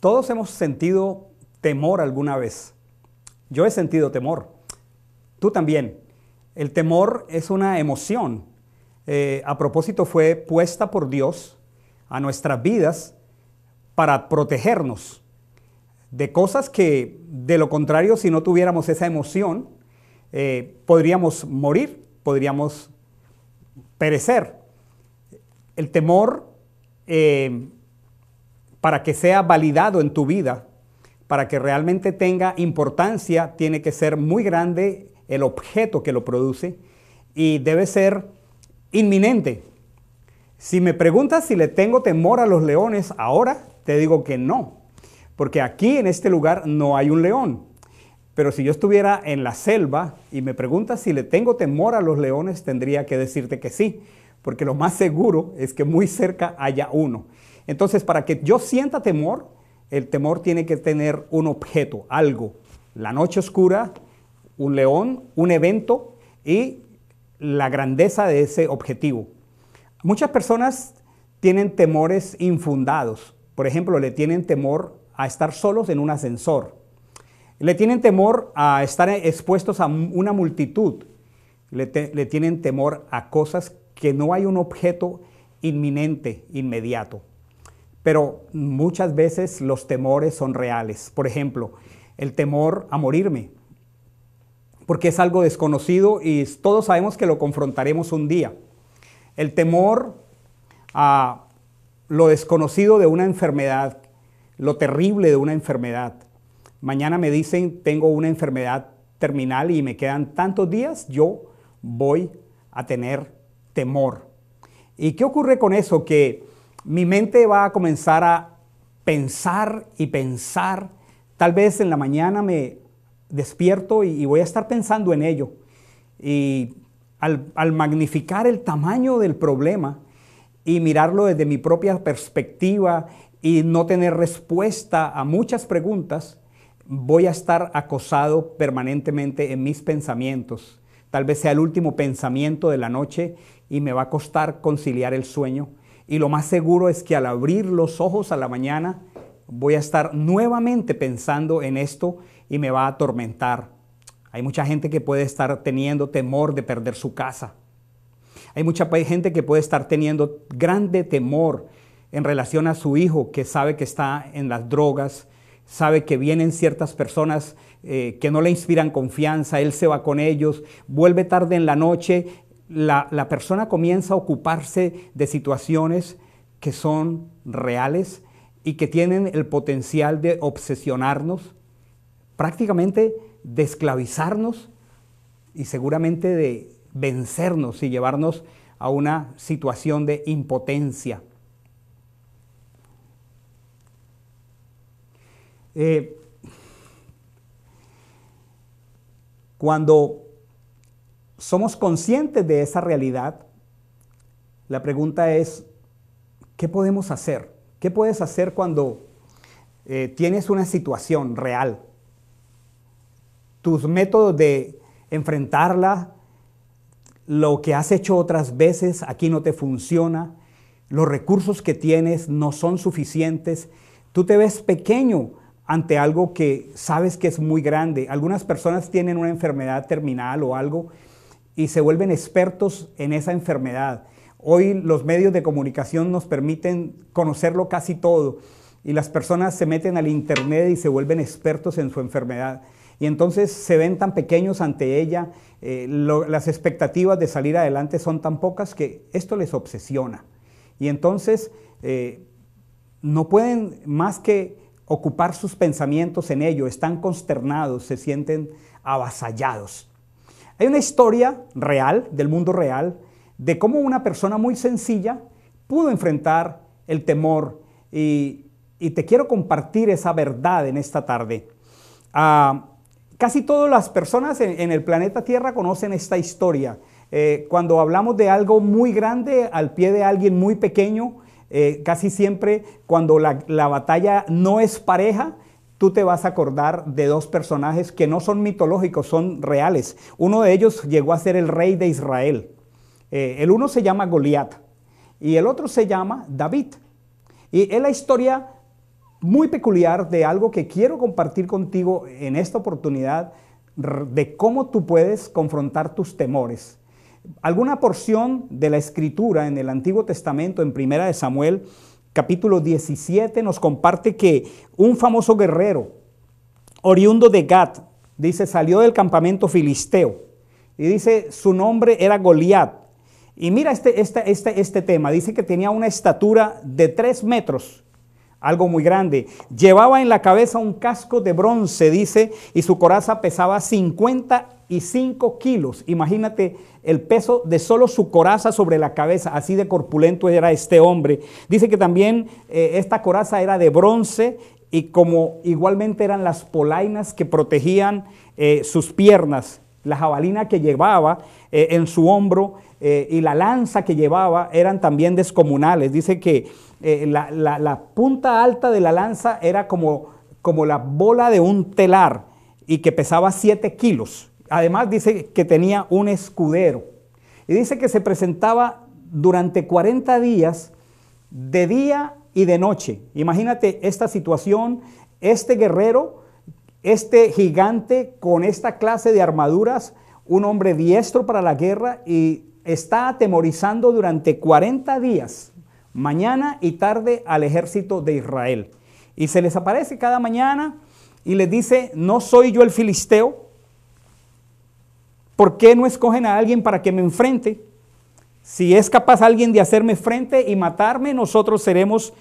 Todos hemos sentido temor alguna vez. Yo he sentido temor. Tú también. El temor es una emoción. A propósito, fue puesta por Dios a nuestras vidas para protegernos de cosas que, de lo contrario, si no tuviéramos esa emoción, podríamos morir, podríamos perecer. El temor, para que sea validado en tu vida, para que realmente tenga importancia, tiene que ser muy grande el objeto que lo produce y debe ser inminente. Si me preguntas si le tengo temor a los leones ahora, te digo que no, porque aquí en este lugar no hay un león. Pero si yo estuviera en la selva y me preguntas si le tengo temor a los leones, tendría que decirte que sí, porque lo más seguro es que muy cerca haya uno. Entonces, para que yo sienta temor, el temor tiene que tener un objeto, algo. La noche oscura, un león, un evento y la grandeza de ese objetivo. Muchas personas tienen temores infundados. Por ejemplo, le tienen temor a estar solos en un ascensor. Le tienen temor a estar expuestos a una multitud. Le tienen temor a cosas que no hay un objeto inminente, inmediato. Pero muchas veces los temores son reales. Por ejemplo, el temor a morirme, porque es algo desconocido y todos sabemos que lo confrontaremos un día. El temor a lo desconocido de una enfermedad, lo terrible de una enfermedad. Mañana me dicen, tengo una enfermedad terminal y me quedan tantos días, yo voy a tener temor. ¿Y qué ocurre con eso? Que mi mente va a comenzar a pensar y pensar. Tal vez en la mañana me despierto y voy a estar pensando en ello. Y al magnificar el tamaño del problema y mirarlo desde mi propia perspectiva y no tener respuesta a muchas preguntas, voy a estar acosado permanentemente en mis pensamientos. Tal vez sea el último pensamiento de la noche y me va a costar conciliar el sueño. Y lo más seguro es que al abrir los ojos a la mañana voy a estar nuevamente pensando en esto y me va a atormentar. Hay mucha gente que puede estar teniendo temor de perder su casa. Hay mucha gente que puede estar teniendo grande temor en relación a su hijo que sabe que está en las drogas, sabe que vienen ciertas personas que no le inspiran confianza, él se va con ellos, vuelve tarde en la noche, la persona comienza a ocuparse de situaciones que son reales y que tienen el potencial de obsesionarnos, prácticamente de esclavizarnos y seguramente de vencernos y llevarnos a una situación de impotencia. Cuando somos conscientes de esa realidad, la pregunta es, ¿qué podemos hacer? ¿Qué puedes hacer cuando tienes una situación real? Tus métodos de enfrentarla, lo que has hecho otras veces, aquí no te funciona, los recursos que tienes no son suficientes, tú te ves pequeño ante algo que sabes que es muy grande. Algunas personas tienen una enfermedad terminal o algo y se vuelven expertos en esa enfermedad. Hoy los medios de comunicación nos permiten conocerlo casi todo y las personas se meten al internet y se vuelven expertos en su enfermedad. Y entonces se ven tan pequeños ante ella, las expectativas de salir adelante son tan pocas que esto les obsesiona. Y entonces no pueden más que ocupar sus pensamientos en ello, están consternados, se sienten avasallados. Hay una historia real, del mundo real, de cómo una persona muy sencilla pudo enfrentar el temor y te quiero compartir esa verdad en esta tarde. Casi todas las personas en el planeta Tierra conocen esta historia. Cuando hablamos de algo muy grande al pie de alguien muy pequeño, casi siempre cuando la batalla no es pareja, tú te vas a acordar de dos personajes que no son mitológicos, son reales. Uno de ellos llegó a ser el rey de Israel. El uno se llama Goliat y el otro se llama David. Y es la historia muy peculiar de algo que quiero compartir contigo en esta oportunidad, de cómo tú puedes confrontar tus temores. Alguna porción de la Escritura en el Antiguo Testamento, en Primera de Samuel, capítulo 17, nos comparte que un famoso guerrero, oriundo de Gat, dice, salió del campamento filisteo. Y dice, su nombre era Goliat. Y mira este tema, dice que tenía una estatura de 3 metros, algo muy grande. Llevaba en la cabeza un casco de bronce, dice, y su coraza pesaba 55 kilos. Imagínate el peso de solo su coraza sobre la cabeza, así de corpulento era este hombre. Dice que también esta coraza era de bronce y como igualmente eran las polainas que protegían sus piernas, la jabalina que llevaba en su hombro y la lanza que llevaba eran también descomunales. Dice que la punta alta de la lanza era como la bola de un telar y que pesaba 7 kilos. Además dice que tenía un escudero. Y dice que se presentaba durante 40 días de día y de noche. Imagínate esta situación, este guerrero, este gigante con esta clase de armaduras, un hombre diestro para la guerra y está atemorizando durante 40 días, mañana y tarde, al ejército de Israel. Y se les aparece cada mañana y les dice, ¿no soy yo el filisteo? ¿Por qué no escogen a alguien para que me enfrente? Si es capaz alguien de hacerme frente y matarme, nosotros seremos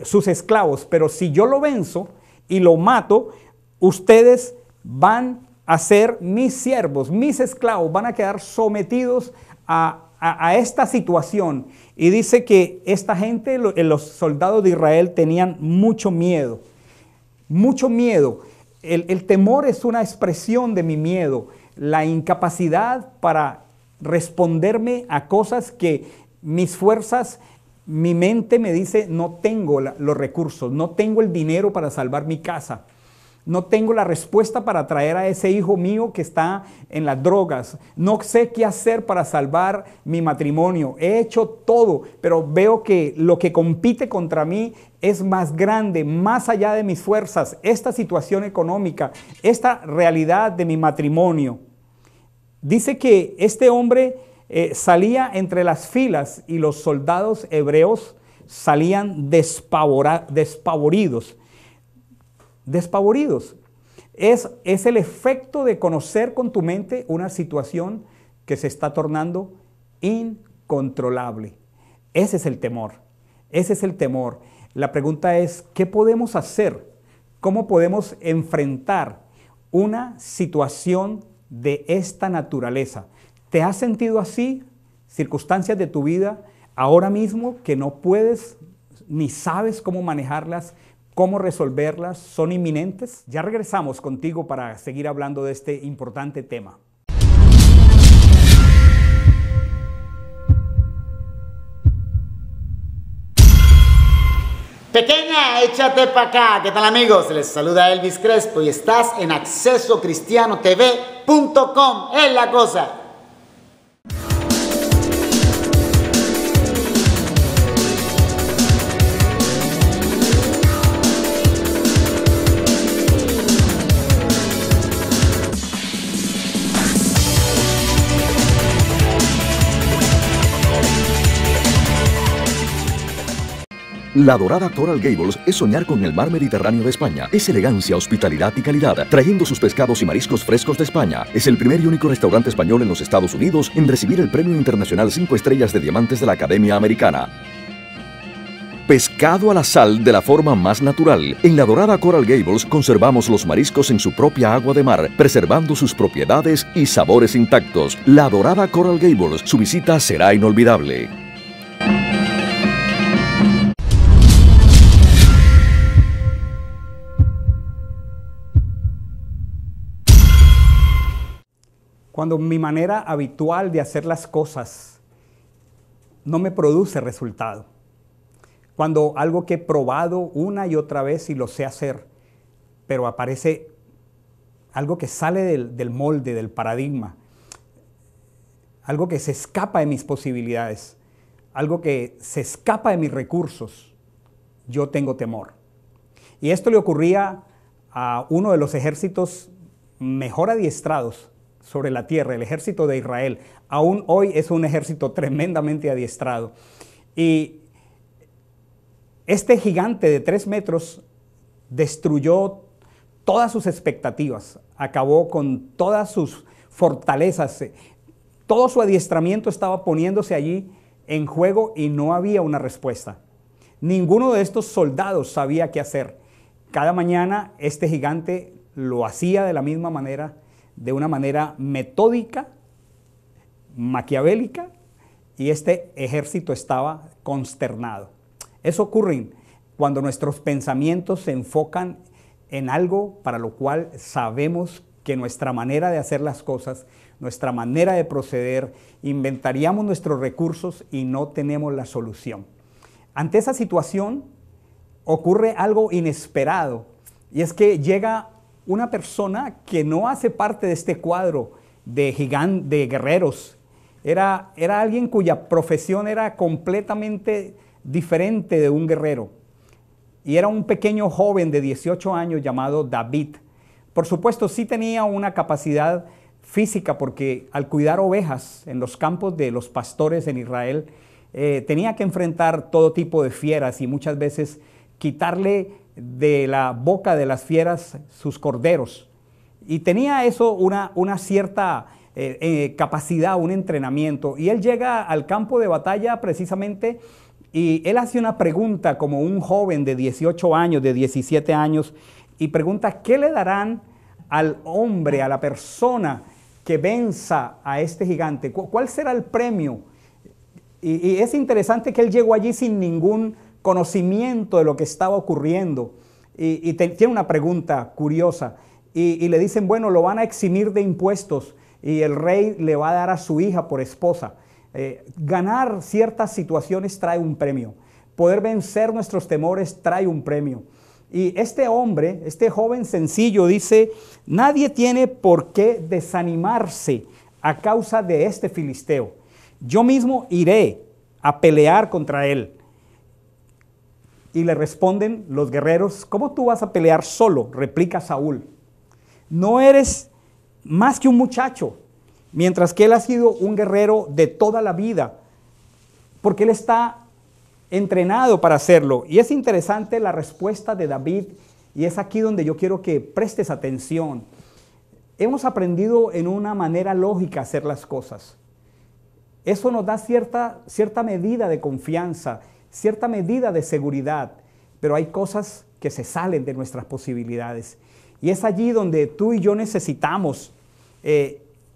sus esclavos. Pero si yo lo venzo y lo mato, ustedes van a ser mis siervos, mis esclavos, van a quedar sometidos a esta situación. Y dice que esta gente, los soldados de Israel, tenían mucho miedo. Mucho miedo. El temor es una expresión de mi miedo. La incapacidad para responderme a cosas que mis fuerzas, mi mente me dice, no tengo los recursos, no tengo el dinero para salvar mi casa. No tengo la respuesta para traer a ese hijo mío que está en las drogas. No sé qué hacer para salvar mi matrimonio. He hecho todo, pero veo que lo que compite contra mí es más grande, más allá de mis fuerzas. Esta situación económica, esta realidad de mi matrimonio. Dice que este hombre salía entre las filas y los soldados hebreos salían despavoridos. Despavoridos. Es el efecto de conocer con tu mente una situación que se está tornando incontrolable. Ese es el temor. Ese es el temor. La pregunta es, ¿qué podemos hacer? ¿Cómo podemos enfrentar una situación de esta naturaleza? ¿Te has sentido así? Circunstancias de tu vida ahora mismo que no puedes ni sabes cómo manejarlas, cómo resolverlas, son inminentes. Ya regresamos contigo para seguir hablando de este importante tema. Pequeña, échate para acá. ¿Qué tal, amigos? Les saluda Elvis Crespo y estás en accesocristianotv.com. Es la cosa. La Dorada Coral Gables es soñar con el mar Mediterráneo de España. Es elegancia, hospitalidad y calidad, trayendo sus pescados y mariscos frescos de España. Es el primer y único restaurante español en los Estados Unidos en recibir el Premio Internacional 5 Estrellas de Diamantes de la Academia Americana. Pescado a la sal de la forma más natural. En la Dorada Coral Gables conservamos los mariscos en su propia agua de mar, preservando sus propiedades y sabores intactos. La Dorada Coral Gables, su visita será inolvidable. Cuando mi manera habitual de hacer las cosas no me produce resultado. Cuando algo que he probado una y otra vez y lo sé hacer, pero aparece algo que sale del molde, del paradigma, algo que se escapa de mis posibilidades, algo que se escapa de mis recursos, yo tengo temor. Y esto le ocurría a uno de los ejércitos mejor adiestrados sobre la tierra, el ejército de Israel. Aún hoy es un ejército tremendamente adiestrado. Y este gigante de 3 metros destruyó todas sus expectativas, acabó con todas sus fortalezas. Todo su adiestramiento estaba poniéndose allí en juego y no había una respuesta. Ninguno de estos soldados sabía qué hacer. Cada mañana este gigante lo hacía de la misma manera, de una manera metódica, maquiavélica, y este ejército estaba consternado. Eso ocurre cuando nuestros pensamientos se enfocan en algo para lo cual sabemos que nuestra manera de hacer las cosas, nuestra manera de proceder, inventaríamos nuestros recursos y no tenemos la solución. Ante esa situación ocurre algo inesperado, y es que llega una persona que no hace parte de este cuadro de guerreros. Era alguien cuya profesión era completamente diferente de un guerrero. Y era un pequeño joven de 18 años llamado David. Por supuesto, sí tenía una capacidad física porque al cuidar ovejas en los campos de los pastores en Israel, tenía que enfrentar todo tipo de fieras y muchas veces quitarle de la boca de las fieras sus corderos. Y tenía eso una cierta capacidad, un entrenamiento. Y él llega al campo de batalla precisamente y él hace una pregunta como un joven de 18 años, de 17 años, y pregunta, ¿qué le darán al hombre, a la persona que venza a este gigante? ¿Cuál será el premio? Y es interesante que él llegó allí sin ningún conocimiento de lo que estaba ocurriendo. Y tiene una pregunta curiosa. Y le dicen, bueno, lo van a eximir de impuestos y el rey le va a dar a su hija por esposa. Ganar ciertas situaciones trae un premio. Poder vencer nuestros temores trae un premio. Y este hombre, este joven sencillo, dice, nadie tiene por qué desanimarse a causa de este filisteo. Yo mismo iré a pelear contra él. Y le responden los guerreros, ¿cómo tú vas a pelear solo? Replica Saúl. No eres más que un muchacho, mientras que él ha sido un guerrero de toda la vida, porque él está entrenado para hacerlo. Y es interesante la respuesta de David, y es aquí donde yo quiero que prestes atención. Hemos aprendido en una manera lógica a hacer las cosas. Eso nos da cierta medida de confianza, cierta medida de seguridad, pero hay cosas que se salen de nuestras posibilidades. Y es allí donde tú y yo necesitamos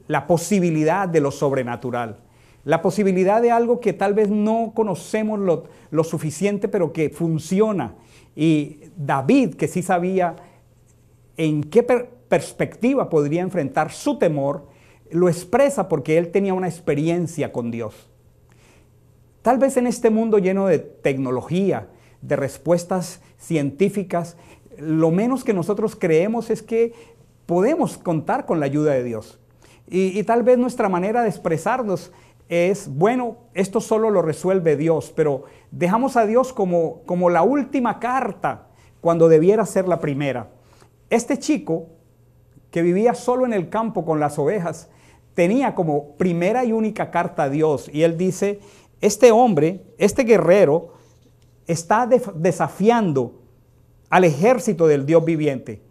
la posibilidad de lo sobrenatural, la posibilidad de algo que tal vez no conocemos lo suficiente, pero que funciona. Y David, que sí sabía en qué perspectiva podría enfrentar su temor, lo expresa porque él tenía una experiencia con Dios. Tal vez en este mundo lleno de tecnología, de respuestas científicas, lo menos que nosotros creemos es que podemos contar con la ayuda de Dios. Y tal vez nuestra manera de expresarnos es, bueno, esto solo lo resuelve Dios, pero dejamos a Dios como la última carta cuando debiera ser la primera. Este chico que vivía solo en el campo con las ovejas tenía como primera y única carta a Dios, y él dice, este hombre, este guerrero, está desafiando al ejército del Dios viviente.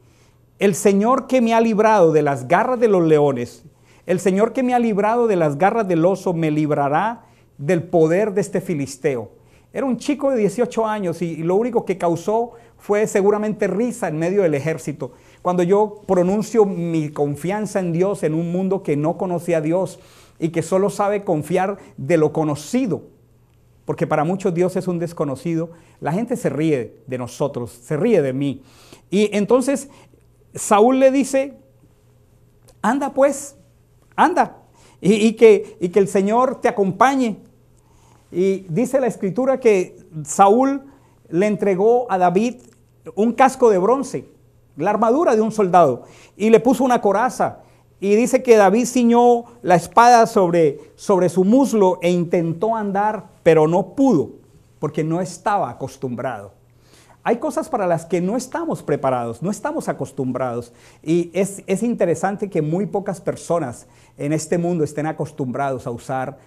El Señor que me ha librado de las garras de los leones, el Señor que me ha librado de las garras del oso, me librará del poder de este filisteo. Era un chico de 18 años y lo único que causó fue seguramente risa en medio del ejército. Cuando yo pronuncio mi confianza en Dios en un mundo que no conoce a Dios y que solo sabe confiar de lo conocido, porque para muchos Dios es un desconocido, la gente se ríe de nosotros, se ríe de mí. Y entonces Saúl le dice, anda pues, anda, y que el Señor te acompañe. Y dice la Escritura que Saúl le entregó a David un casco de bronce, la armadura de un soldado, y le puso una coraza. Y dice que David ciñó la espada sobre su muslo e intentó andar, pero no pudo, porque no estaba acostumbrado. hay cosas para las que no estamos preparados, no estamos acostumbrados. Y es interesante que muy pocas personas en este mundo estén acostumbrados a usar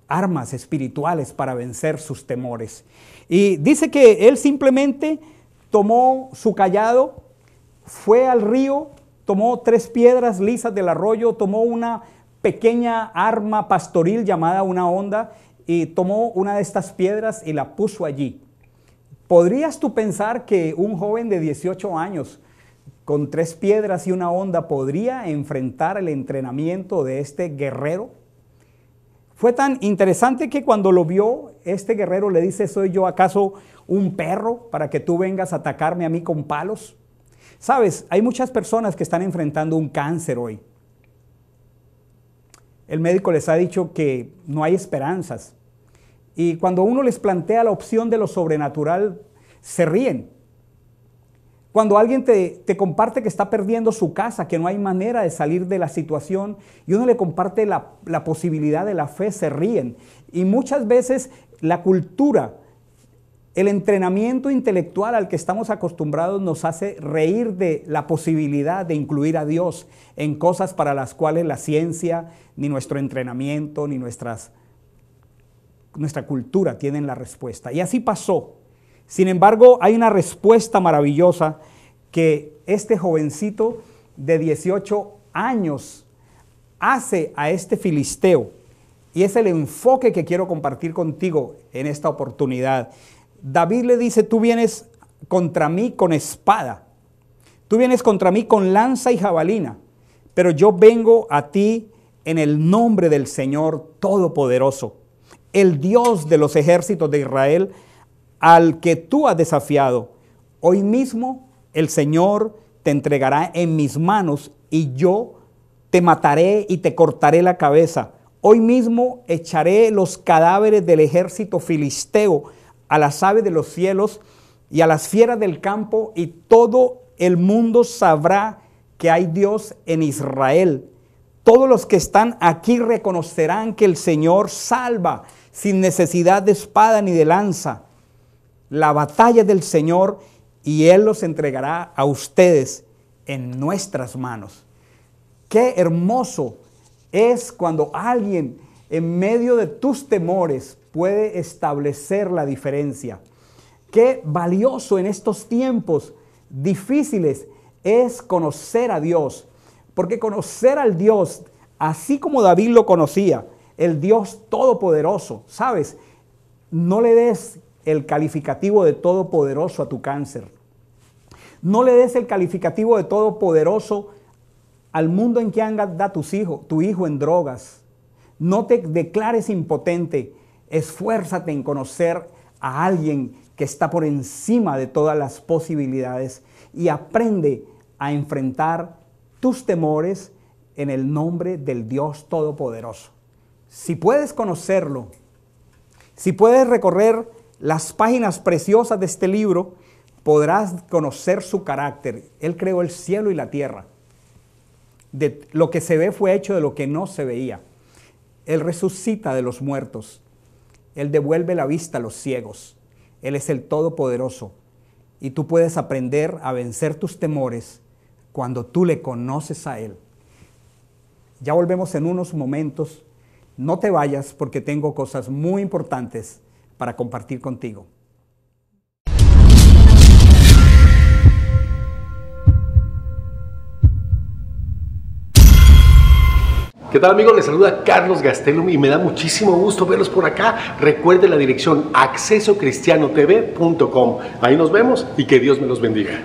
armas espirituales para vencer sus temores. Y dice que él simplemente tomó su cayado, fue al río, tomó 3 piedras lisas del arroyo, tomó una pequeña arma pastoril llamada una honda y tomó una de estas piedras y la puso allí. ¿Podrías tú pensar que un joven de 18 años con 3 piedras y una honda podría enfrentar el entrenamiento de este guerrero? Fue tan interesante que cuando lo vio, este guerrero le dice, ¿soy yo acaso un perro para que tú vengas a atacarme a mí con palos? Sabes, hay muchas personas que están enfrentando un cáncer hoy. El médico les ha dicho que no hay esperanzas. Y cuando uno les plantea la opción de lo sobrenatural, se ríen. Cuando alguien te comparte que está perdiendo su casa, que no hay manera de salir de la situación, y uno le comparte la posibilidad de la fe, se ríen. Y muchas veces la cultura, el entrenamiento intelectual al que estamos acostumbrados nos hace reír de la posibilidad de incluir a Dios en cosas para las cuales la ciencia, ni nuestro entrenamiento, ni nuestra cultura tienen la respuesta. Y así pasó. Sin embargo, hay una respuesta maravillosa que este jovencito de 18 años hace a este filisteo. Y es el enfoque que quiero compartir contigo en esta oportunidad. David le dice, tú vienes contra mí con espada, tú vienes contra mí con lanza y jabalina, pero yo vengo a ti en el nombre del Señor Todopoderoso, el Dios de los ejércitos de Israel, al que tú has desafiado. Hoy mismo el Señor te entregará en mis manos y yo te mataré y te cortaré la cabeza. Hoy mismo echaré los cadáveres del ejército filisteo a las aves de los cielos y a las fieras del campo, y todo el mundo sabrá que hay Dios en Israel. Todos los que están aquí reconocerán que el Señor salva sin necesidad de espada ni de lanza. La batalla es del Señor y Él los entregará a ustedes en nuestras manos. Qué hermoso es cuando alguien en medio de tus temores puede establecer la diferencia. Qué valioso en estos tiempos difíciles es conocer a Dios, porque conocer al Dios, así como David lo conocía, el Dios todopoderoso, ¿sabes? No le des el calificativo de todopoderoso a tu cáncer. No le des el calificativo de todopoderoso al mundo en que anda tu hijo en drogas. No te declares impotente. Esfuérzate en conocer a alguien que está por encima de todas las posibilidades y aprende a enfrentar tus temores en el nombre del Dios Todopoderoso. Si puedes conocerlo, si puedes recorrer las páginas preciosas de este libro, podrás conocer su carácter. Él creó el cielo y la tierra. De lo que se ve fue hecho de lo que no se veía. Él resucita de los muertos. Él devuelve la vista a los ciegos. Él es el Todopoderoso. Y tú puedes aprender a vencer tus temores cuando tú le conoces a Él. Ya volvemos en unos momentos. No te vayas porque tengo cosas muy importantes para compartir contigo. ¿Qué tal, amigos? Les saluda Carlos Gastelum y me da muchísimo gusto verlos por acá. Recuerden la dirección accesocristianotv.com. Ahí nos vemos y que Dios me los bendiga.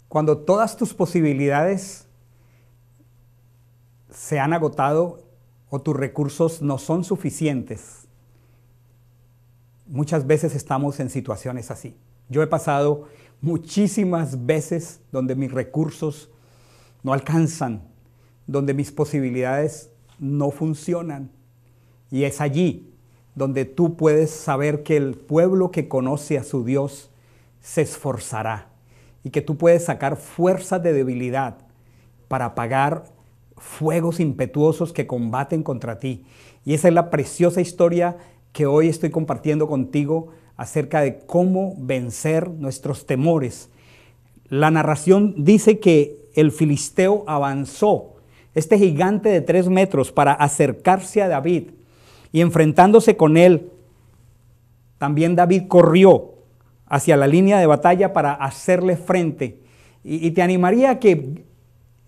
Cuando todas tus posibilidades se han agotado o tus recursos no son suficientes, muchas veces estamos en situaciones así. Yo he pasado muchísimas veces donde mis recursos no alcanzan, donde mis posibilidades no funcionan. Y es allí donde tú puedes saber que el pueblo que conoce a su Dios se esforzará y que tú puedes sacar fuerzas de debilidad para pagar fuegos impetuosos que combaten contra ti. Y esa es la preciosa historia que hoy estoy compartiendo contigo acerca de cómo vencer nuestros temores. La narración dice que el filisteo avanzó, este gigante de 3 metros, para acercarse a David. Y enfrentándose con él, también David corrió hacia la línea de batalla para hacerle frente. Y te animaría a que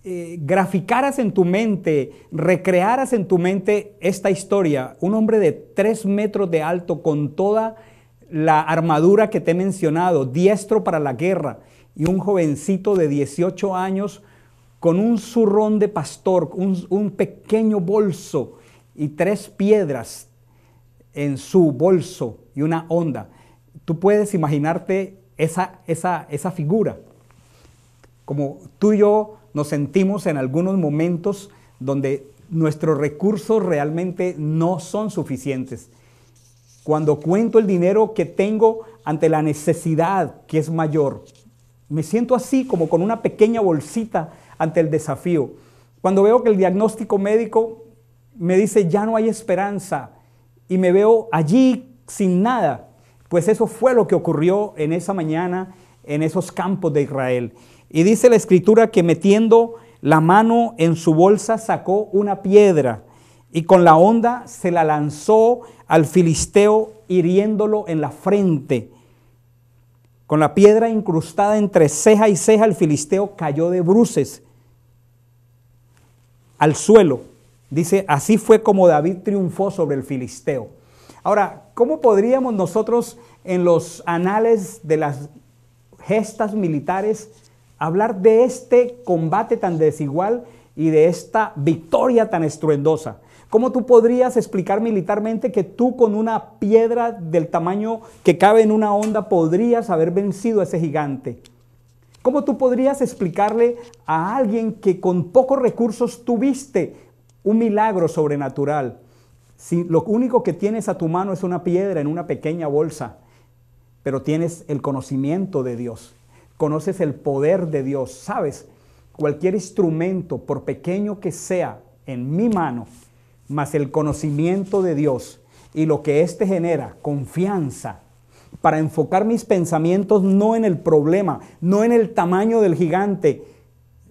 graficaras en tu mente, recrearas en tu mente esta historia. Un hombre de 3 metros de alto con toda la armadura que te he mencionado, diestro para la guerra, y un jovencito de 18 años con un zurrón de pastor, un pequeño bolso y 3 piedras en su bolso y una honda. Tú puedes imaginarte esa figura. Como tú y yo nos sentimos en algunos momentos donde nuestros recursos realmente no son suficientes. Cuando cuento el dinero que tengo ante la necesidad que es mayor, me siento así como con una pequeña bolsita ante el desafío. Cuando veo que el diagnóstico médico me dice ya no hay esperanza y me veo allí sin nada, pues eso fue lo que ocurrió en esa mañana en esos campos de Israel. Y dice la escritura que metiendo la mano en su bolsa sacó una piedra y con la honda se la lanzó al filisteo hiriéndolo en la frente. Con la piedra incrustada entre ceja y ceja, el filisteo cayó de bruces al suelo. Dice, así fue como David triunfó sobre el filisteo. Ahora, ¿cómo podríamos nosotros en los anales de las gestas militares hablar de este combate tan desigual y de esta victoria tan estruendosa? ¿Cómo tú podrías explicar militarmente que tú con una piedra del tamaño que cabe en una honda podrías haber vencido a ese gigante? ¿Cómo tú podrías explicarle a alguien que con pocos recursos tuviste un milagro sobrenatural? Si lo único que tienes a tu mano es una piedra en una pequeña bolsa, pero tienes el conocimiento de Dios, conoces el poder de Dios, sabes, cualquier instrumento, por pequeño que sea, en mi mano, más el conocimiento de Dios y lo que éste genera, confianza, para enfocar mis pensamientos no en el problema, no en el tamaño del gigante.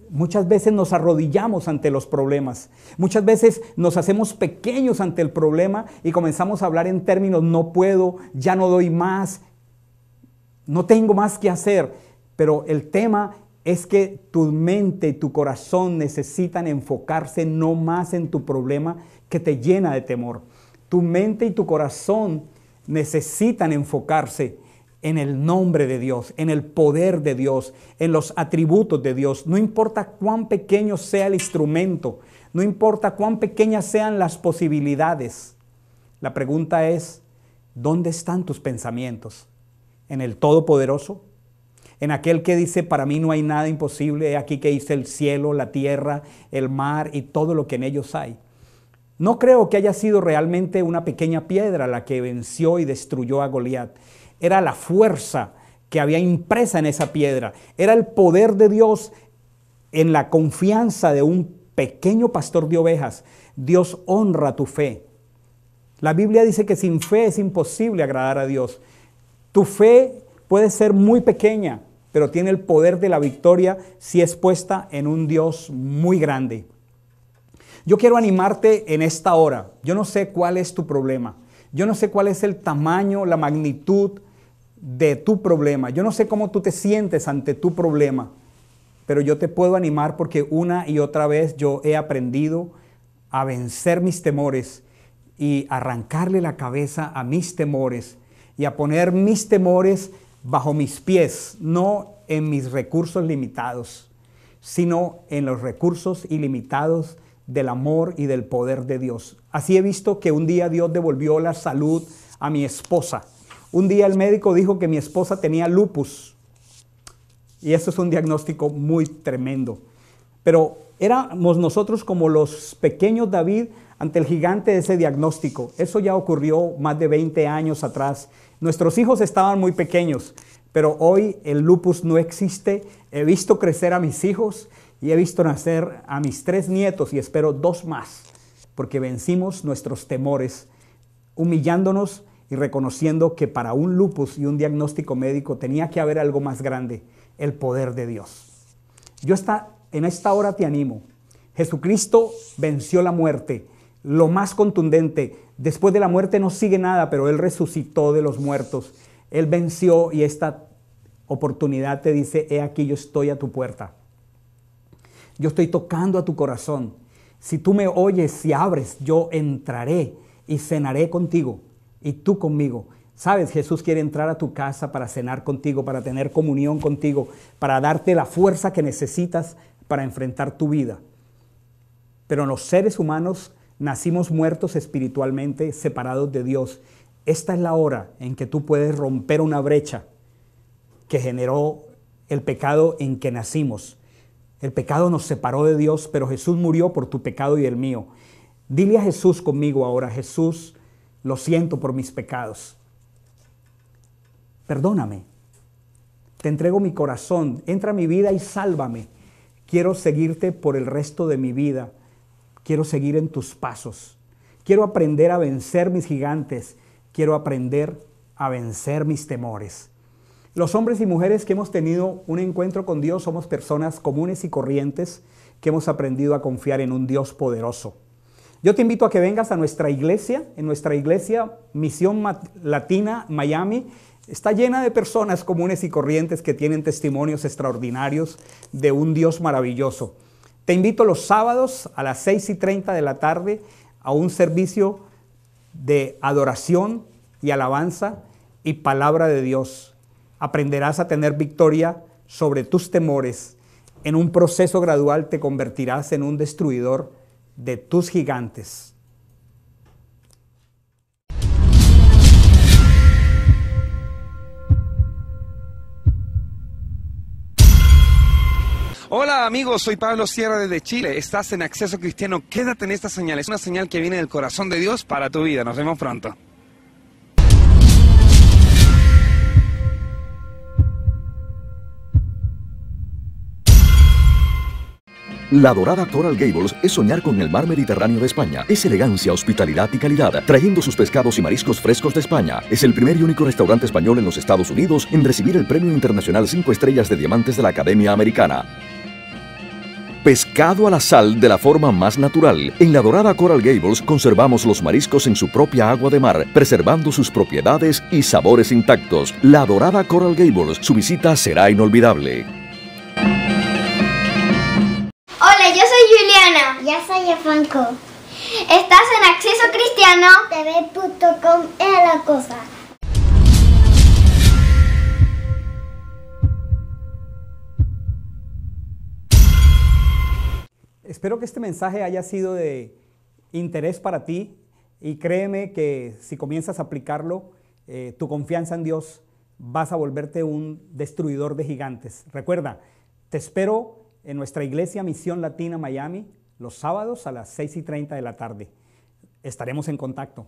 Muchas veces nos arrodillamos ante los problemas, muchas veces nos hacemos pequeños ante el problema y comenzamos a hablar en términos no puedo, ya no doy más, no tengo más que hacer. Pero el tema es que tu mente y tu corazón necesitan enfocarse no más en tu problema que te llena de temor. Tu mente y tu corazón necesitan enfocarse en el nombre de Dios, en el poder de Dios, en los atributos de Dios. No importa cuán pequeño sea el instrumento, no importa cuán pequeñas sean las posibilidades. La pregunta es, ¿dónde están tus pensamientos? ¿En el Todopoderoso? En aquel que dice, para mí no hay nada imposible, he aquí que hice el cielo, la tierra, el mar y todo lo que en ellos hay. No creo que haya sido realmente una pequeña piedra la que venció y destruyó a Goliat. Era la fuerza que había impresa en esa piedra. Era el poder de Dios en la confianza de un pequeño pastor de ovejas. Dios honra tu fe. La Biblia dice que sin fe es imposible agradar a Dios. Tu fe puede ser muy pequeña, pero tiene el poder de la victoria si es puesta en un Dios muy grande. Yo quiero animarte en esta hora. Yo no sé cuál es tu problema. Yo no sé cuál es el tamaño, la magnitud de tu problema. Yo no sé cómo tú te sientes ante tu problema, pero yo te puedo animar porque una y otra vez yo he aprendido a vencer mis temores y arrancarle la cabeza a mis temores y a poner mis temores bajo mis pies, no en mis recursos limitados, sino en los recursos ilimitados del amor y del poder de Dios. Así he visto que un día Dios devolvió la salud a mi esposa. Un día el médico dijo que mi esposa tenía lupus. Y eso es un diagnóstico muy tremendo. Pero éramos nosotros como los pequeños David ante el gigante de ese diagnóstico. Eso ya ocurrió más de 20 años atrás. Nuestros hijos estaban muy pequeños, pero hoy el lupus no existe. He visto crecer a mis hijos y he visto nacer a mis 3 nietos y espero 2 más, porque vencimos nuestros temores, humillándonos y reconociendo que para un lupus y un diagnóstico médico tenía que haber algo más grande, el poder de Dios. En esta hora te animo. Jesucristo venció la muerte, lo más contundente. Después de la muerte no sigue nada, pero Él resucitó de los muertos. Él venció y esta oportunidad te dice, he aquí yo estoy a tu puerta. Yo estoy tocando a tu corazón. Si tú me oyes y abres, yo entraré y cenaré contigo y tú conmigo. Sabes, Jesús quiere entrar a tu casa para cenar contigo, para tener comunión contigo, para darte la fuerza que necesitas para enfrentar tu vida. Pero los seres humanos nacimos muertos espiritualmente, separados de Dios. Esta es la hora en que tú puedes romper una brecha que generó el pecado en que nacimos. El pecado nos separó de Dios, pero Jesús murió por tu pecado y el mío. Dile a Jesús conmigo ahora, Jesús, lo siento por mis pecados. Perdóname. Te entrego mi corazón. Entra a mi vida y sálvame. Quiero seguirte por el resto de mi vida. Quiero seguir en tus pasos. Quiero aprender a vencer mis gigantes. Quiero aprender a vencer mis temores. Los hombres y mujeres que hemos tenido un encuentro con Dios somos personas comunes y corrientes que hemos aprendido a confiar en un Dios poderoso. Yo te invito a que vengas a nuestra iglesia. En nuestra iglesia, Misión Latina Miami, está llena de personas comunes y corrientes que tienen testimonios extraordinarios de un Dios maravilloso. Te invito los sábados a las 6:30 de la tarde a un servicio de adoración y alabanza y palabra de Dios. Aprenderás a tener victoria sobre tus temores. En un proceso gradual te convertirás en un destruidor de tus gigantes. Hola amigos, soy Pablo Sierra desde Chile. Estás en Acceso Cristiano. Quédate en esta señal. Es una señal que viene del corazón de Dios para tu vida. Nos vemos pronto. La dorada Coral Gables es soñar con el mar Mediterráneo de España. Es elegancia, hospitalidad y calidad, trayendo sus pescados y mariscos frescos de España. Es el primer y único restaurante español en los Estados Unidos en recibir el Premio Internacional 5 Estrellas de Diamantes de la Academia Americana. Pescado a la sal de la forma más natural. En la dorada Coral Gables conservamos los mariscos en su propia agua de mar, preservando sus propiedades y sabores intactos. La dorada Coral Gables, su visita será inolvidable. Hola, yo soy Juliana. Yo soy Franco. Estás en Acceso Cristiano. TV.com es la cosa. Espero que este mensaje haya sido de interés para ti y créeme que si comienzas a aplicarlo, tu confianza en Dios, vas a volverte un destruidor de gigantes. Recuerda, te espero en nuestra iglesia Misión Latina Miami los sábados a las 6:30 de la tarde. Estaremos en contacto.